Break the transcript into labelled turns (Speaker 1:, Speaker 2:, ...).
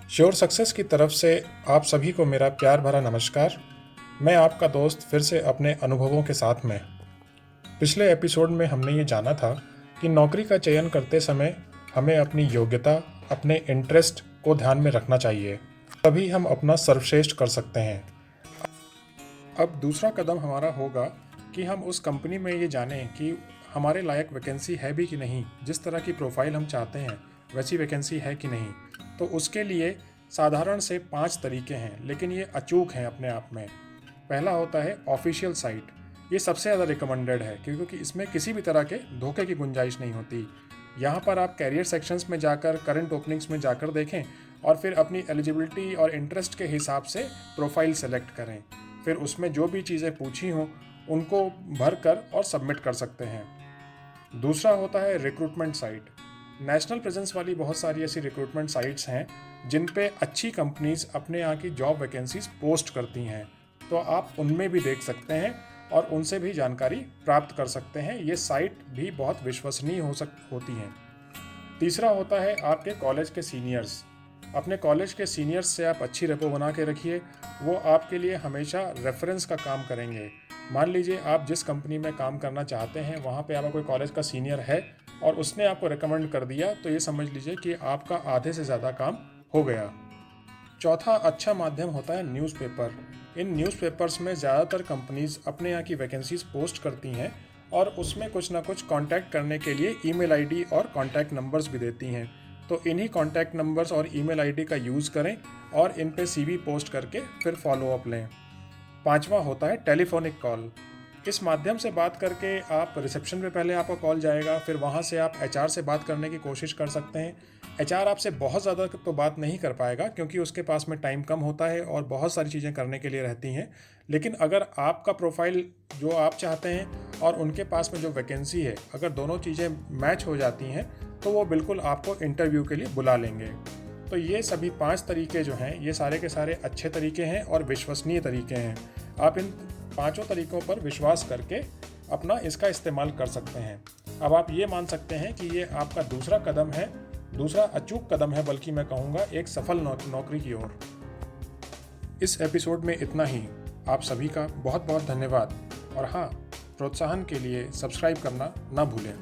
Speaker 1: Sure success की तरफ से आप सभी को मेरा प्यार भरा नमस्कार। मैं आपका दोस्त फिर से अपने अनुभवों के साथ में। पिछले एपिसोड में हमने ये जाना था कि नौकरी का चयन करते समय हमें अपनी योग्यता, अपने इंटरेस्ट को ध्यान में रखना चाहिए, तभी हम अपना सर्वश्रेष्ठ कर सकते हैं। अब दूसरा कदम हमारा होगा कि हम उस कंपनी में ये जानें कि हमारे लायक वैकेंसी है भी कि नहीं, जिस तरह की प्रोफाइल हम चाहते हैं वैसी वैकेंसी है कि नहीं। तो उसके लिए साधारण से 5 तरीके हैं, लेकिन ये अचूक हैं अपने आप में। पहला होता है ऑफिशियल साइट। ये सबसे ज़्यादा रिकमेंडेड है क्योंकि इसमें किसी भी तरह के धोखे की गुंजाइश नहीं होती। यहाँ पर आप कैरियर सेक्शंस में जाकर, करंट ओपनिंग्स में जाकर देखें और फिर अपनी एलिजिबिलिटी और इंटरेस्ट के हिसाब से प्रोफाइल सेलेक्ट करें। फिर उसमें जो भी चीज़ें पूछी हों उनको भर कर और सबमिट कर सकते हैं। दूसरा होता है रिक्रूटमेंट साइट। नेशनल प्रेजेंस वाली बहुत सारी ऐसी रिक्रूटमेंट साइट्स हैं जिन पे अच्छी कंपनीज अपने यहाँ की जॉब वैकेंसीज पोस्ट करती हैं, तो आप उनमें भी देख सकते हैं और उनसे भी जानकारी प्राप्त कर सकते हैं। ये साइट भी बहुत विश्वसनीय होती हैं। तीसरा होता है आपके कॉलेज के सीनियर्स। अपने कॉलेज के सीनियर्स से आप अच्छी रेपो बना के रखिए, वो आपके लिए हमेशा रेफरेंस का काम करेंगे। मान लीजिए आप जिस कंपनी में काम करना चाहते हैं वहाँ पे आपका कोई कॉलेज का सीनियर है और उसने आपको रिकमेंड कर दिया, तो ये समझ लीजिए कि आपका आधे से ज़्यादा काम हो गया। चौथा अच्छा माध्यम होता है न्यूज़पेपर। इन न्यूज़पेपर्स में ज़्यादातर कंपनीज अपने यहाँ की वैकेंसीज पोस्ट करती हैं और उसमें कुछ ना कुछ कांटेक्ट करने के लिए ईमेल आईडी और कांटेक्ट नंबर्स भी देती हैं। तो इन्हीं कांटेक्ट नंबर्स और ईमेल आईडी का यूज़ करें और इन पे सीवी पोस्ट करके फिर फॉलोअप लें। पांचवा होता है टेलीफोनिक कॉल। इस माध्यम से बात करके आप रिसेप्शन पे पहले आपका कॉल जाएगा, फिर वहाँ से आप एचआर से बात करने की कोशिश कर सकते हैं। एचआर आपसे बहुत ज़्यादा तो बात नहीं कर पाएगा क्योंकि उसके पास में टाइम कम होता है और बहुत सारी चीज़ें करने के लिए रहती हैं। लेकिन अगर आपका प्रोफाइल जो आप चाहते हैं और उनके पास में जो वैकेंसी है, अगर दोनों चीज़ें मैच हो जाती हैं तो वो बिल्कुल आपको इंटरव्यू के लिए बुला लेंगे। तो ये सभी 5 तरीके जो हैं ये सारे के सारे अच्छे तरीके हैं और विश्वसनीय तरीके हैं। आप इन 5 तरीकों पर विश्वास करके अपना इसका इस्तेमाल कर सकते हैं। अब आप ये मान सकते हैं कि ये आपका दूसरा कदम है, दूसरा अचूक कदम है, बल्कि मैं कहूँगा एक सफल नौकरी की ओर। इस एपिसोड में इतना ही। आप सभी का बहुत बहुत धन्यवाद और हाँ, प्रोत्साहन के लिए सब्सक्राइब करना ना भूलें।